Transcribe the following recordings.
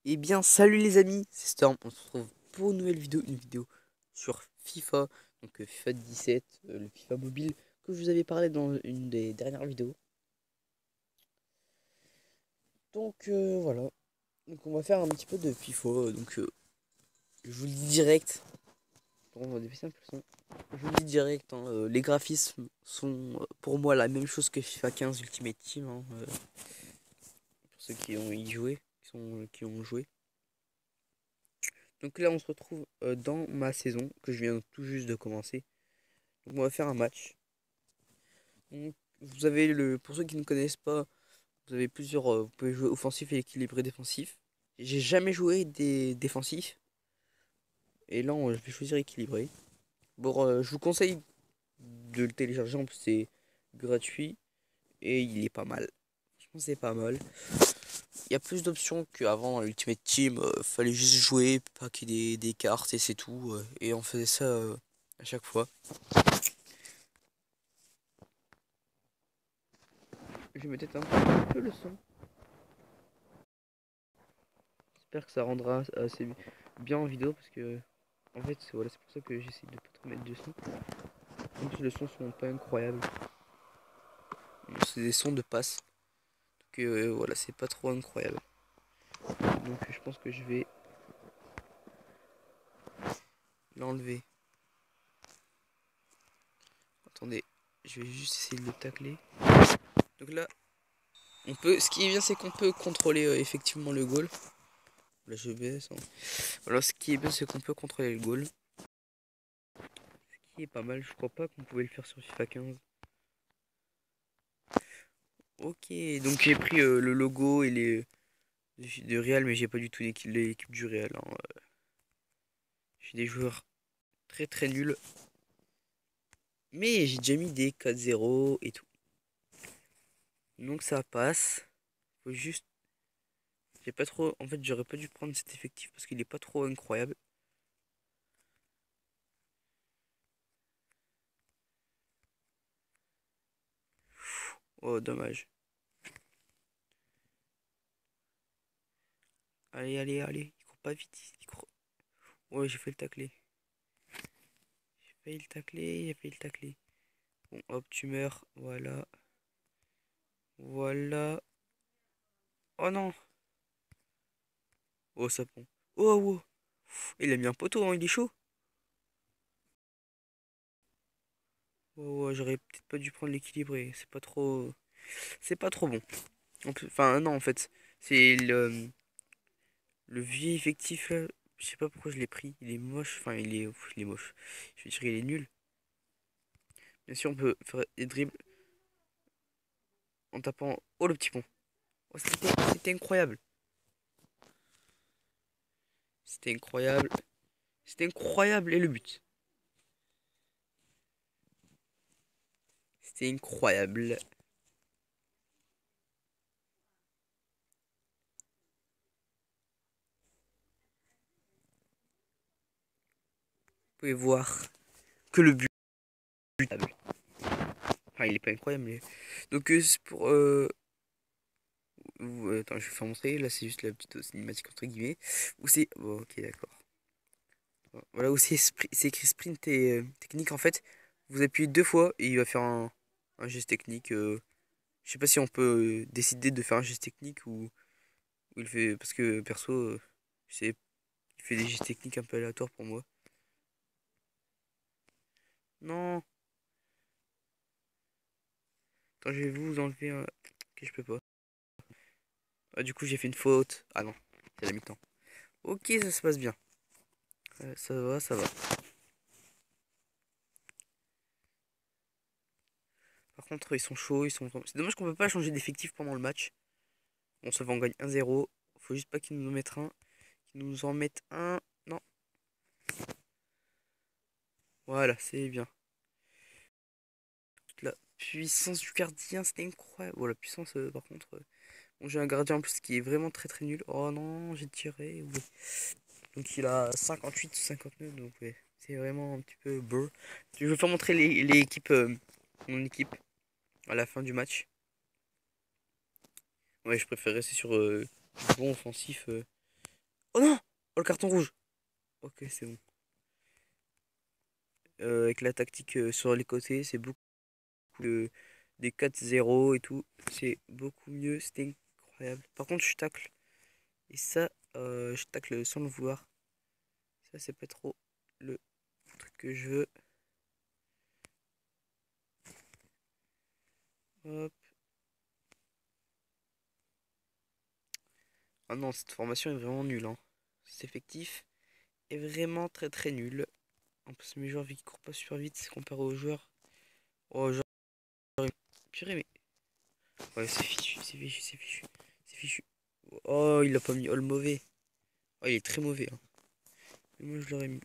Eh bien, salut les amis, c'est Storm. On se retrouve pour une vidéo sur FIFA, donc FIFA 17, le FIFA mobile que je vous avais parlé dans une des dernières vidéos. Donc voilà, donc on va faire un petit peu de FIFA. Je vous le dis direct, on va déplacer un peu le son. Je vous le dis direct, hein, les graphismes sont pour moi la même chose que FIFA 15 Ultimate Team, hein, pour ceux qui ont y joué, qui ont joué. Donc là, on se retrouve dans ma saison que je viens tout juste de commencer. Donc on va faire un match. Donc, vous avez pour ceux qui ne connaissent pas, vous avez plusieurs. Vous pouvez jouer offensif et équilibré défensif. J'ai jamais joué des défensifs. Et là, je vais choisir équilibré. Bon, je vous conseille de le télécharger. En plus, c'est gratuit. Et il est pas mal. Je pense que c'est pas mal. Il y a plus d'options qu'avant dans Ultimate Team. Fallait juste jouer, paquer des cartes et c'est tout. Et on faisait ça à chaque fois. Je vais mettre un peu le son. J'espère que ça rendra assez bien en vidéo parce que en fait voilà, c'est pour ça que j'essaie de pas trop mettre de son. Même si les sons sont pas incroyables. C'est des sons de passe. Donc voilà, c'est pas trop incroyable. Donc je pense que je vais l'enlever. Attendez, je vais juste essayer de le tacler. Donc là, on peut. Ce qui est bien, c'est qu'on peut contrôler effectivement le goal. Là je baisse. Hein. Voilà, ce qui est bien, c'est qu'on peut contrôler le goal. Ce qui est pas mal, je crois pas qu'on pouvait le faire sur FIFA 15. Ok, donc j'ai pris le logo et les de Real, mais j'ai pas du tout l'équipe du Real. Hein. J'ai des joueurs très très nuls. Mais j'ai déjà mis des 4-0 et tout. Donc ça passe. Faut juste. J'ai pas trop. En fait, j'aurais pas dû prendre cet effectif parce qu'il est pas trop incroyable. Oh, dommage. Allez, allez, allez. Il court pas vite. Il court. Ouais, j'ai fait le tacler. J'ai failli le tacler. J'ai failli le tacler. Bon, hop, tu meurs. Voilà. Voilà. Oh non. Oh, ça pond. Oh, oh. Il a mis un poteau, hein, il est chaud. Oh, ouais, j'aurais peut-être pas dû prendre l'équilibré. C'est pas trop. C'est pas trop bon. Enfin, non, en fait. C'est le vieux effectif là. Je sais pas pourquoi je l'ai pris. Il est moche. Enfin, il est moche. Je veux dire, il est nul. Bien sûr, on peut faire des dribbles en tapant. Oh, le petit pont. Oh, c'était incroyable. C'était incroyable. C'était incroyable. Et le but. C'était incroyable. Vous pouvez voir que le but. Enfin, il est pas incroyable. Mais... Donc, c'est pour. Attends, je vais faire montrer. Là, c'est juste la petite cinématique entre guillemets. Où c'est. Oh, ok, d'accord. Voilà où c'est écrit sprint et technique. En fait, vous appuyez deux fois et il va faire un geste technique. Je sais pas si on peut décider de faire un geste technique ou il fait. Parce que perso, il fait des gestes techniques un peu aléatoires pour moi. Non! Attends, je vais vous enlever un. Ok, je peux pas. Ah, du coup, j'ai fait une faute. Ah non, c'est la mi-temps. Ok, ça se passe bien. Ça va, ça va. Par contre, ils sont chauds, ils sont. C'est dommage qu'on peut pas changer d'effectif pendant le match. Bon, ça va, on gagne 1-0. Faut juste pas qu'ils nous en mettent un. Qu'ils nous en mettent un. Non. Voilà, c'est bien. La puissance du gardien, c'était incroyable. Bon, la puissance, par contre. Bon, j'ai un gardien en plus qui est vraiment très très nul. Oh non, j'ai tiré. Ouais. Donc il a 58 ou 59. Donc ouais, c'est vraiment un petit peu beurre. Je vais vous faire montrer les équipes, mon équipe, à la fin du match. Ouais, je préfère rester sur du bon offensif. Oh non! Oh, le carton rouge. Ok, c'est bon. Avec la tactique sur les côtés, c'est beaucoup des 4-0 et tout. C'est beaucoup mieux. C'était incroyable. Par contre, je tacle. Et ça, je tacle sans le vouloir. Ça, c'est pas trop le truc que je veux. Hop. Ah non, cette formation est vraiment nulle, hein. Cet effectif est vraiment très très nul. En plus, mes joueurs, vu qu'ils courent pas super vite, comparé aux joueurs. Oh, genre, purée, mais. Ouais, c'est fichu, c'est fichu, c'est fichu. C'est fichu. Oh, il a pas mis. Oh, le mauvais. Oh, il est très mauvais, hein. Mais moi, je l'aurais mis.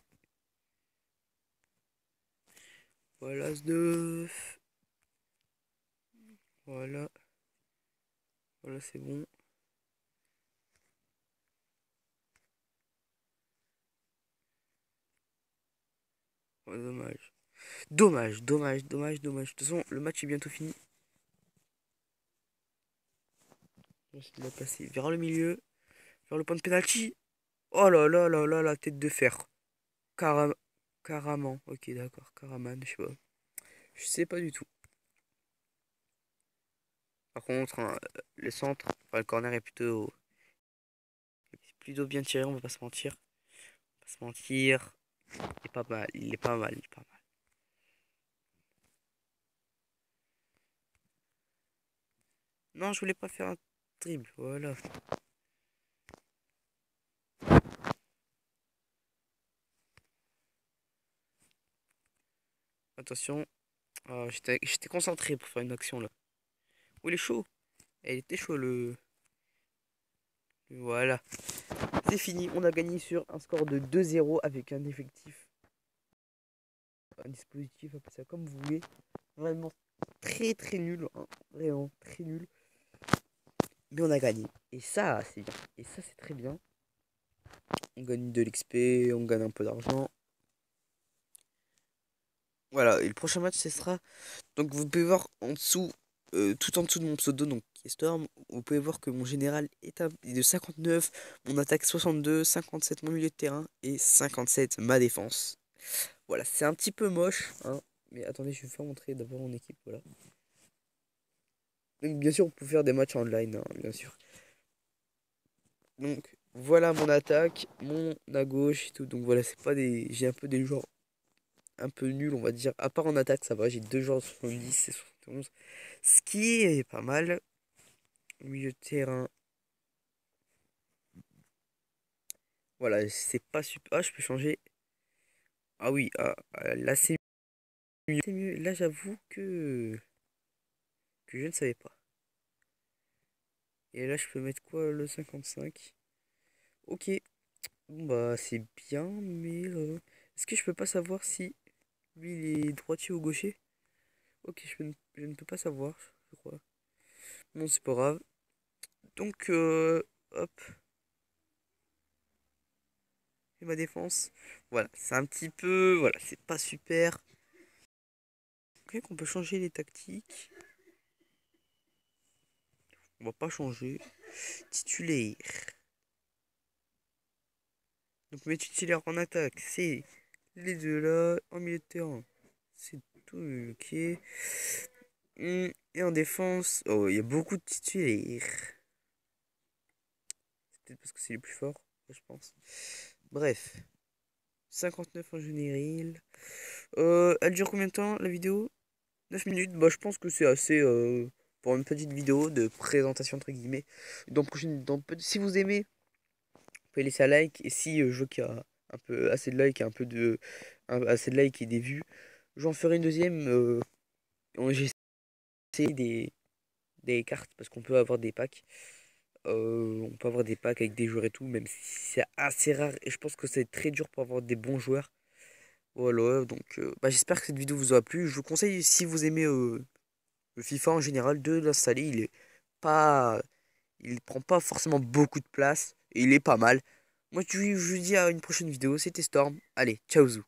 Voilà, ce 9. Voilà. Voilà, c'est bon. Ouais, dommage. Dommage, dommage, dommage, dommage. De toute façon, le match est bientôt fini. On va essayer de la passer vers le milieu, vers le point de pénalty. Oh là là là là, la tête de fer. Caram... Caraman. Ok, d'accord. Caraman, je sais pas. Je sais pas du tout. Par contre, hein, le centre, enfin, le corner est plutôt bien tiré, on va pas se mentir. On va pas se mentir. Il est pas mal, il est pas mal, il est pas mal. Non, je voulais pas faire un dribble, voilà. Attention. Ah, j'étais concentré pour faire une action là. Oh, il est chaud. Elle était chaud le. Voilà. C'est fini. On a gagné sur un score de 2-0 avec un effectif. Un dispositif, appelez ça comme vous voulez. Vraiment très très nul. Hein. Vraiment très nul. Mais on a gagné. Et ça, c'est bien. Et ça, c'est très bien. On gagne de l'XP, on gagne un peu d'argent. Voilà, et le prochain match, ce sera. Donc, vous pouvez voir en dessous, tout en dessous de mon pseudo, donc qui est Storm, vous pouvez voir que mon général est de 59, mon attaque 62, 57 mon milieu de terrain et 57 ma défense. Voilà, c'est un petit peu moche, hein. Mais attendez, je vais vous faire montrer d'abord mon équipe, voilà. Donc, bien sûr, vous pouvez faire des matchs online, hein, bien sûr. Donc, voilà mon attaque, mon à gauche et tout. Donc, voilà, c'est pas des. J'ai un peu des joueurs un peu nuls, on va dire. À part en attaque, ça va, j'ai deux joueurs de 70 et 71. Ce qui est pas mal. Au milieu de terrain. Voilà, c'est pas super. Ah, je peux changer. Ah oui, là c'est mieux. C'est mieux. Là, j'avoue que je ne savais pas. Et là, je peux mettre quoi, le 55? Ok. Bon, bah, c'est bien, mais est-ce que je peux pas savoir si lui il est droitier ou gaucher? Ok, je ne peux pas savoir, je crois. Bon, c'est pas grave. Donc, hop. Et ma défense. Voilà, c'est un petit peu. Voilà, c'est pas super. Ok, qu'on peut changer les tactiques. On va pas changer. Titulaire. Donc mes titulaires en attaque, c'est les deux là. En milieu de terrain, c'est tout ok. Et en défense, oh, il y a beaucoup de titulaires. C'est peut-être parce que c'est les plus forts, je pense. Bref, 59 en général. Elle dure combien de temps la vidéo? 9 minutes. Bah, je pense que c'est assez pour une petite vidéo de présentation entre guillemets. Si vous aimez, vous pouvez laisser un like. Et si je veux qu'il y a un peu assez de likes et assez de likes et des vues, j'en ferai une deuxième. J'ai essayé des cartes parce qu'on peut avoir des packs. On peut avoir des packs avec des joueurs et tout, même si c'est assez rare. Et je pense que c'est très dur pour avoir des bons joueurs. Voilà, donc bah, j'espère que cette vidéo vous aura plu. Je vous conseille, si vous aimez le FIFA en général, de l'installer. Pas, il prend pas forcément beaucoup de place. Et il est pas mal. Moi, je vous dis à une prochaine vidéo. C'était Storm. Allez, ciao zou.